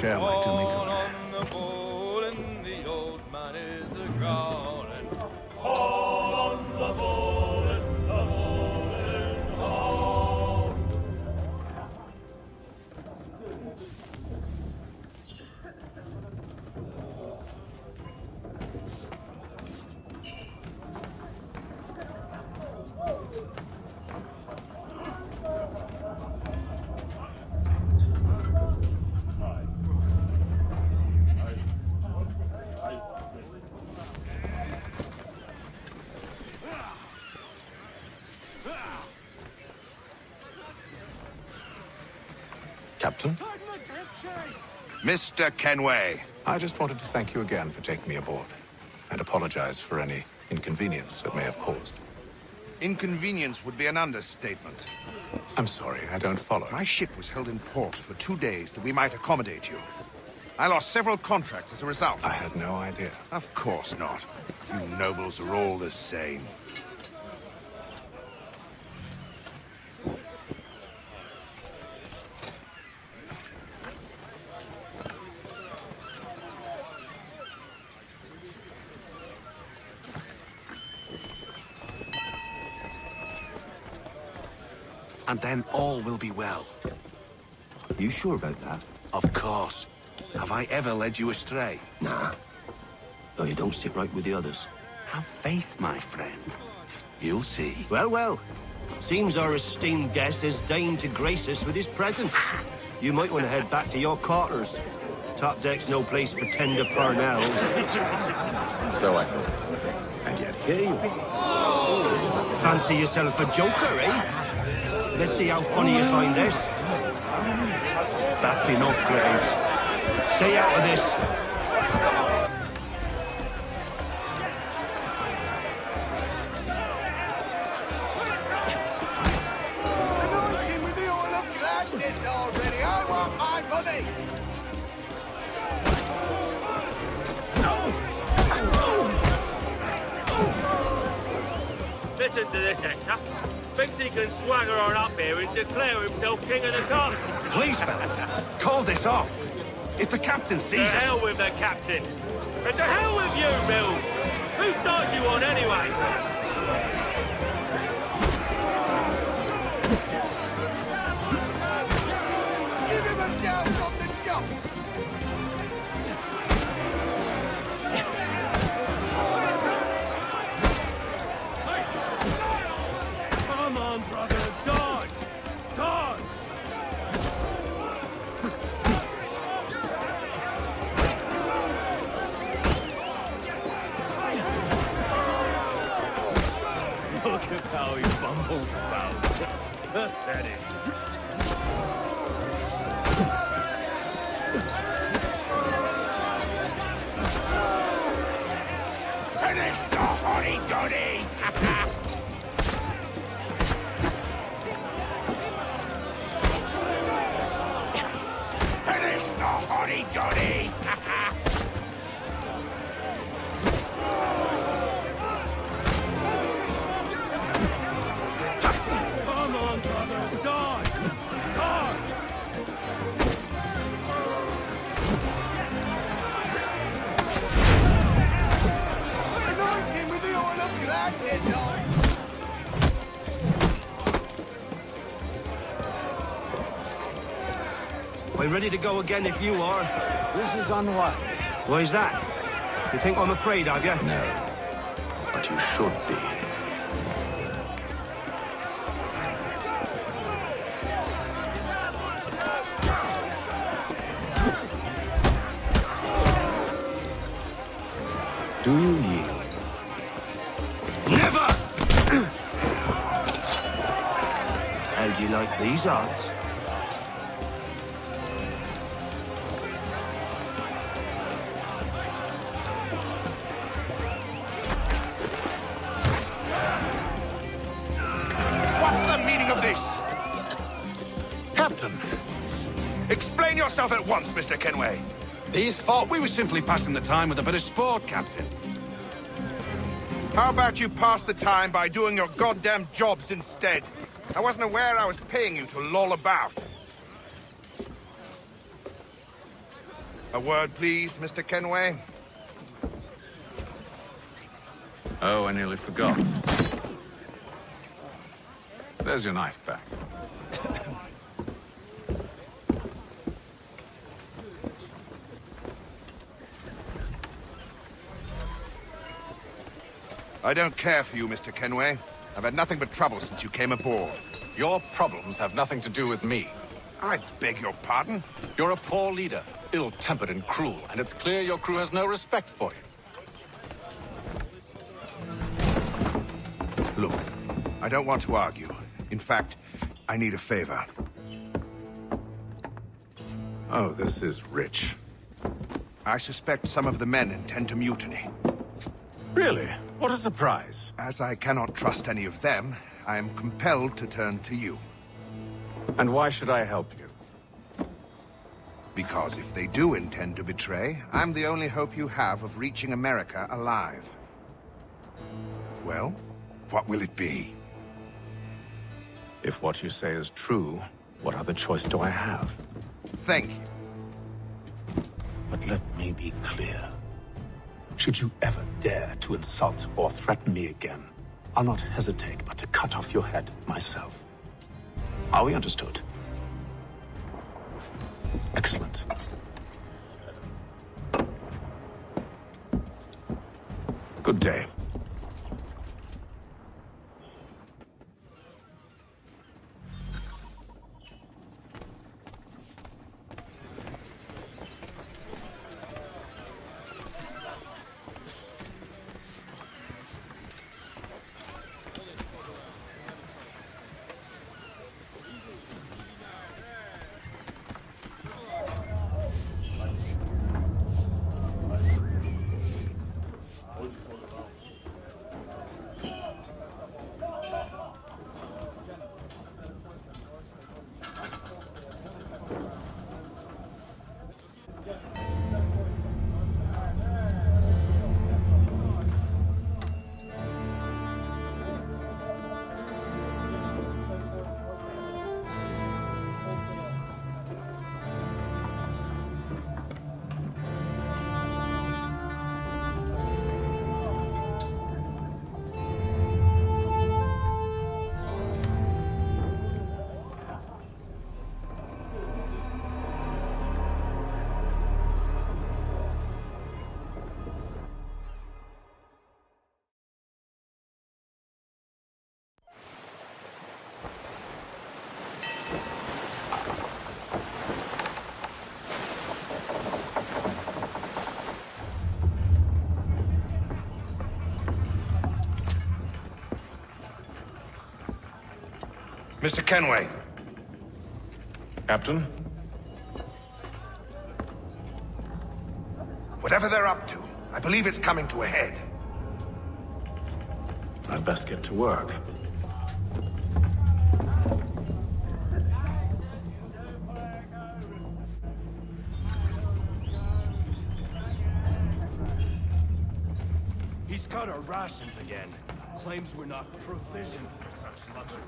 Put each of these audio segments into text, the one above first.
air might do me good. On the ball and the old man is a calling. Captain, Mr. Kenway. I just wanted to thank you again for taking me aboard, and apologize for any inconvenience it may have caused. Inconvenience would be an understatement. I'm sorry, I don't follow. My ship was held in port for 2 days that we might accommodate you. I lost several contracts as a result. I had no idea. Of course not. You nobles are all the same. And then all will be well. You sure about that? Of course. Have I ever led you astray? Nah. Though you don't stick right with the others. Have faith, my friend. You'll see. Well, well. Seems our esteemed guest has deigned to grace us with his presence. You might want to head back to your quarters. Top deck's no place for tender parnells. So I thought. And yet here you are. Fancy yourself a joker, eh? Let's see how funny you find this. That's enough, Graves. Stay out of this. Anointing with the oil of gladness already. I want my money. Listen to this, Hector. Thinks he can swagger on up here and declare himself king of the castle. Please, fellas, call this off. If the captain To sees us... hell with the captain. And to hell with you, Mills. Whose side you on, anyway? Give him a douse on the jump. Come on, brother. Dodge! Dodge! Look at how he bumbles about. Pathetic. Finish the hotty-dotty. Finish the hotty-dotty. Come on, brother. Dodge! Dodge! Anoint him with the oil of gladness. I'm ready to go again if you are. This is unwise. Why's that? You think I'm afraid of you? No. But you should be. Do you yield? Never! How do you like these odds? What's the meaning of this? Captain, Explain yourself at once, Mr. Kenway. these thought we were simply passing the time with a bit of sport, Captain. How about you pass the time by doing your goddamn jobs instead? I wasn't aware I was paying you to loll about. A word, please, Mr. Kenway. Oh, I nearly forgot. There's your knife back. I don't care for you, Mr. Kenway. I've had nothing but trouble since you came aboard. Your problems have nothing to do with me. I beg your pardon? You're a poor leader, ill-tempered and cruel, and it's clear your crew has no respect for you. Look, I don't want to argue. In fact, I need a favor. Oh, this is rich. I suspect some of the men intend to mutiny. Really? What a surprise. As I cannot trust any of them, I am compelled to turn to you. And why should I help you? Because if they do intend to betray, I'm the only hope you have of reaching America alive. Well, what will it be? If what you say is true, what other choice do I have? Thank you. But let me be clear. Should you ever dare to insult or threaten me again, I'll not hesitate but to cut off your head myself. Are we understood? Excellent. Good day. Mr. Kenway. Captain? Whatever they're up to, I believe it's coming to a head. I'd best get to work. He's cut our rations again. Claims we're not provisioned for such luxury.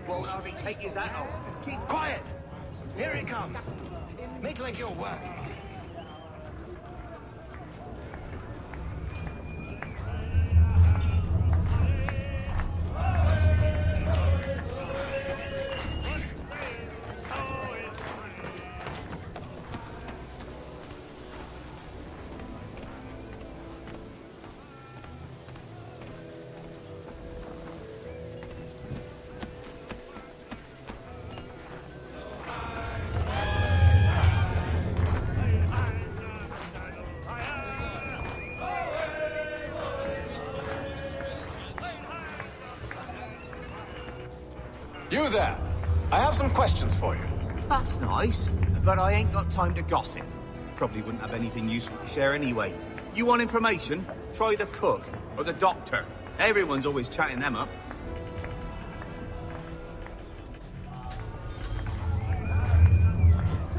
Won't Harvey take his hat off? Keep quiet! Here he comes! Make like you're working. You there! I have some questions for you. That's nice, but I ain't got time to gossip. Probably wouldn't have anything useful to share anyway. You want information? Try the cook or the doctor. Everyone's always chatting them up.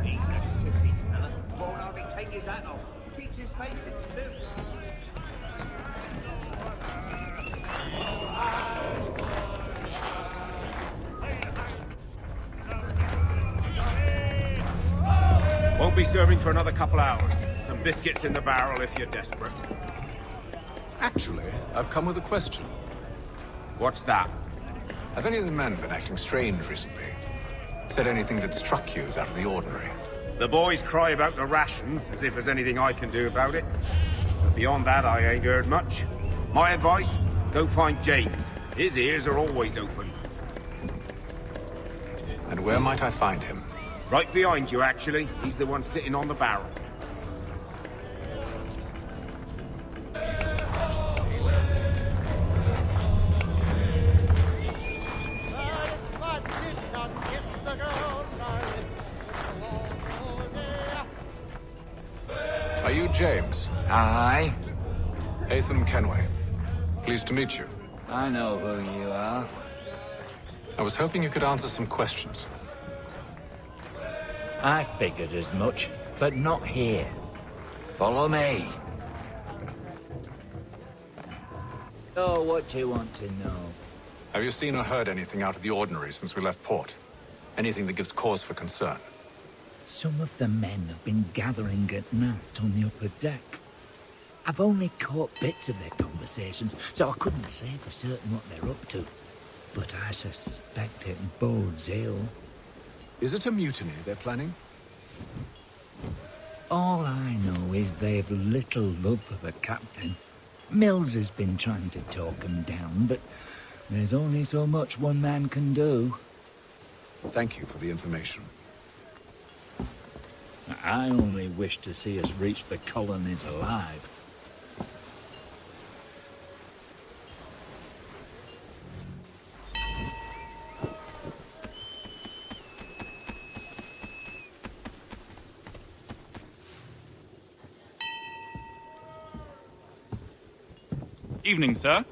He's a shifty fella. Won't hardly take his hat off. Keeps his face in too. Won't be serving for another couple hours. Some biscuits in the barrel if you're desperate. Actually, I've come with a question. What's that? Have any of the men been acting strange recently? Said anything that struck you as out of the ordinary? The boys cry about the rations, as if there's anything I can do about it. But beyond that, I ain't heard much. My advice, go find James. His ears are always open. And where might I find him? Right behind you, actually. He's the one sitting on the barrel. Are you James? Aye. Haytham Kenway. Pleased to meet you. I know who you are. I was hoping you could answer some questions. I figured as much, but not here. Follow me. Oh, what do you want to know? Have you seen or heard anything out of the ordinary since we left port? Anything that gives cause for concern? Some of the men have been gathering at night on the upper deck. I've only caught bits of their conversations, so I couldn't say for certain what they're up to. But I suspect it bodes ill. Is it a mutiny they're planning? All I know is they've little love for the captain. Mills has been trying to talk him down, but there's only so much one man can do. Thank you for the information. I only wish to see us reach the colonies alive. Evening, sir.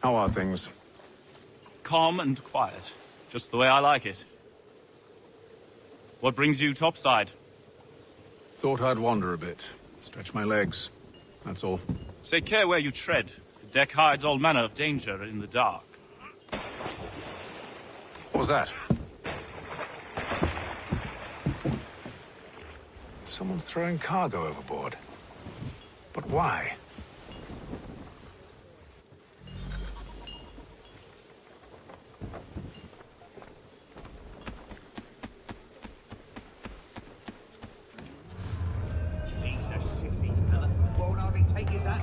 How are things? Calm and quiet. Just the way I like it. What brings you topside? Thought I'd wander a bit. Stretch my legs. That's all. Take care where you tread. The deck hides all manner of danger in the dark. What was that? Someone's throwing cargo overboard. But why?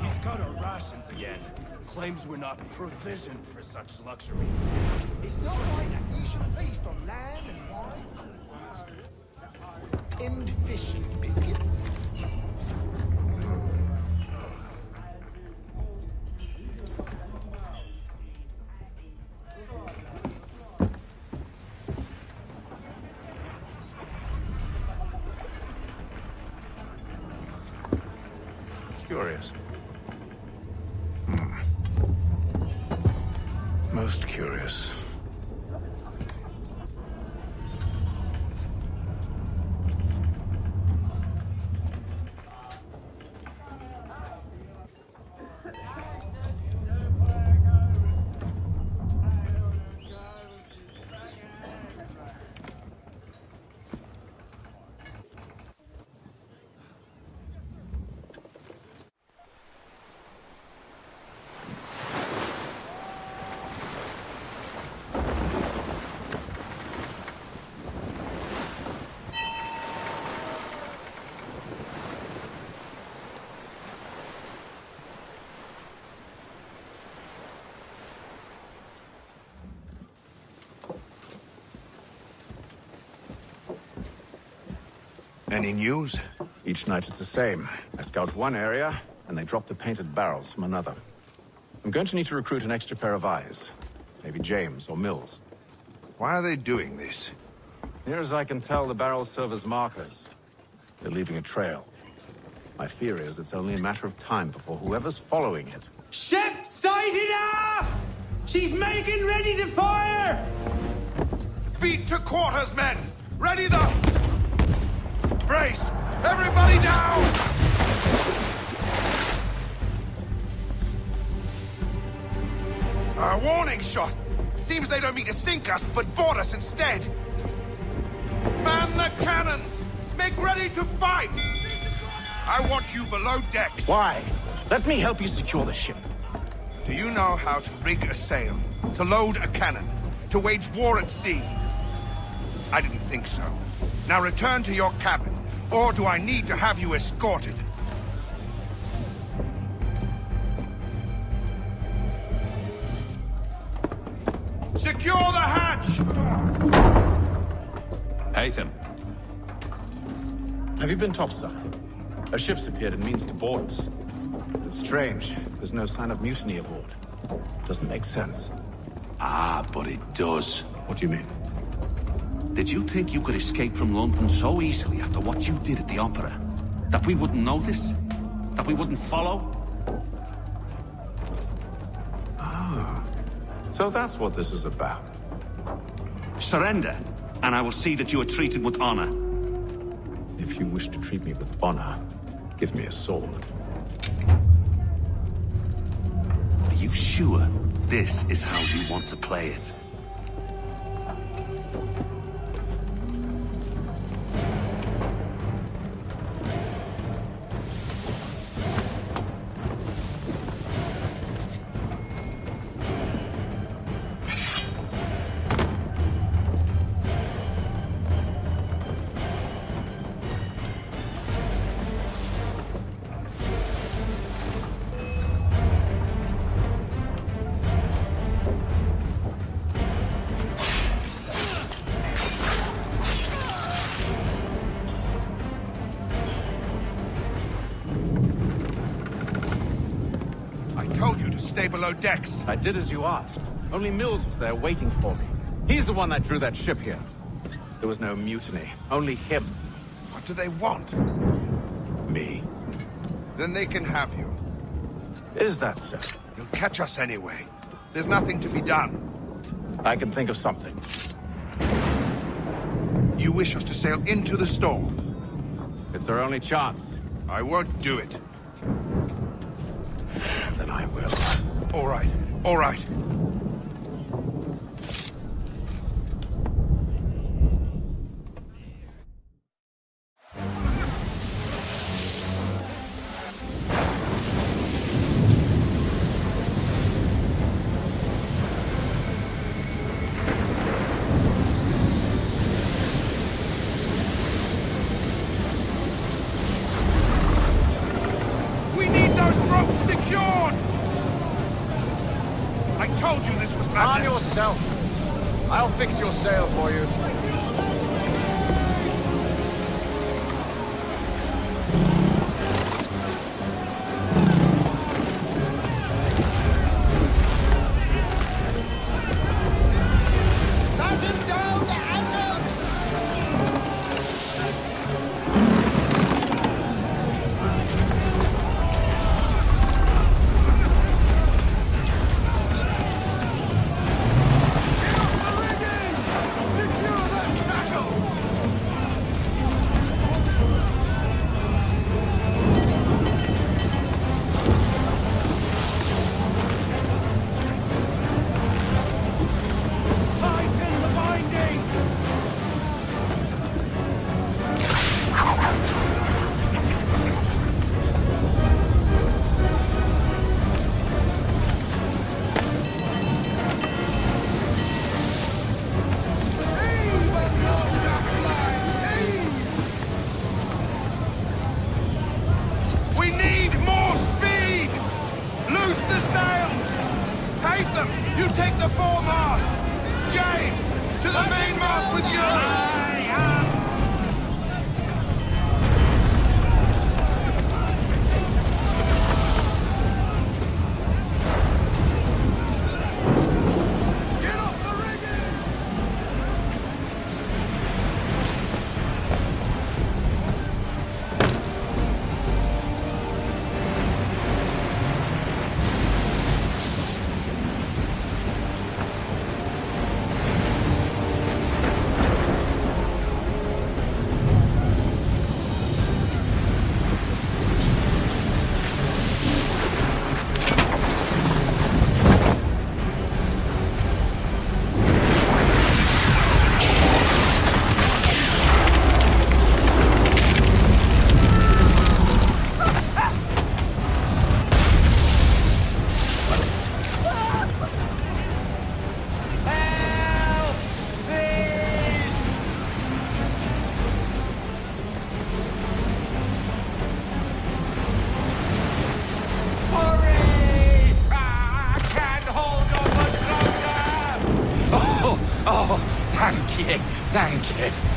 He's cut our rations again. Claims we're not provisioned for such luxuries. It's not right that you should feast on lamb and wine. Tinned fish and biscuits. Curious. Most curious. Any news? Each night it's the same. I scout one area, and they drop the painted barrels from another. I'm going to need to recruit an extra pair of eyes. Maybe James or Mills. Why are they doing this? Near as I can tell, the barrels serve as markers. They're leaving a trail. My fear is it's only a matter of time before whoever's following it... Ship sighted aft! She's making ready to fire! Beat to quarters, men! Ready the... Brace! Everybody down! A warning shot! Seems they don't mean to sink us, but board us instead! Man the cannons! Make ready to fight! I want you below decks. Why? Let me help you secure the ship. Do you know how to rig a sail? To load a cannon? To wage war at sea? I didn't think so. Now return to your cabin, or do I need to have you escorted? Secure the hatch! Haytham. Have you been topside? A ship's appeared and means to board us. It's strange. There's no sign of mutiny aboard. Doesn't make sense. Ah, but it does. What do you mean? Did you think you could escape from London so easily after what you did at the Opera? That we wouldn't notice? That we wouldn't follow? Ah. So that's what this is about. Surrender, and I will see that you are treated with honor. If you wish to treat me with honor, give me a sword. Are you sure this is how you want to play it? Stay below decks. I did as you asked. Only Mills was there waiting for me. He's the one that drew that ship here. There was no mutiny. Only him. What do they want? Me. Then they can have you. Is that so? You'll catch us anyway. There's nothing to be done. I can think of something. You wish us to sail into the storm? It's our only chance. I won't do it. Then I will. All right. All right. We need those ropes secured! I told you this was madness. Arm yourself. I'll fix your sail for you. Batten down the hatches! We need more speed! Loose the sails! Haytham, you take the foremast! James, to the mainmast with you! you. Thank you.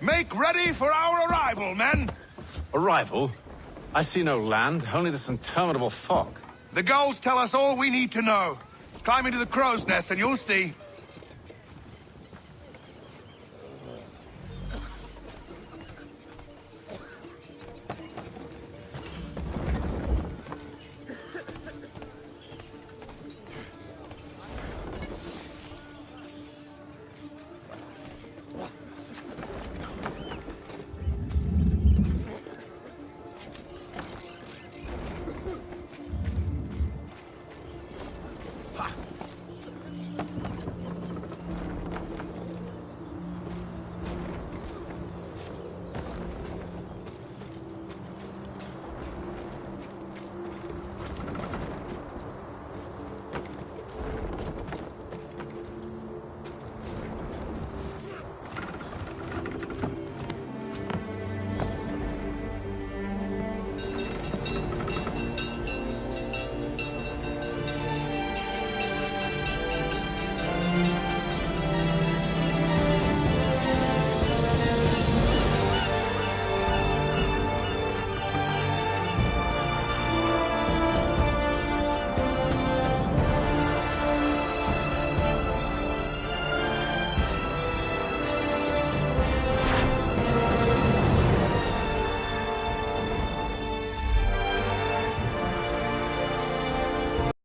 Make ready for our arrival, men! Arrival? I see no land, only this interminable fog. The gulls tell us all we need to know. Climb into the crow's nest and you'll see.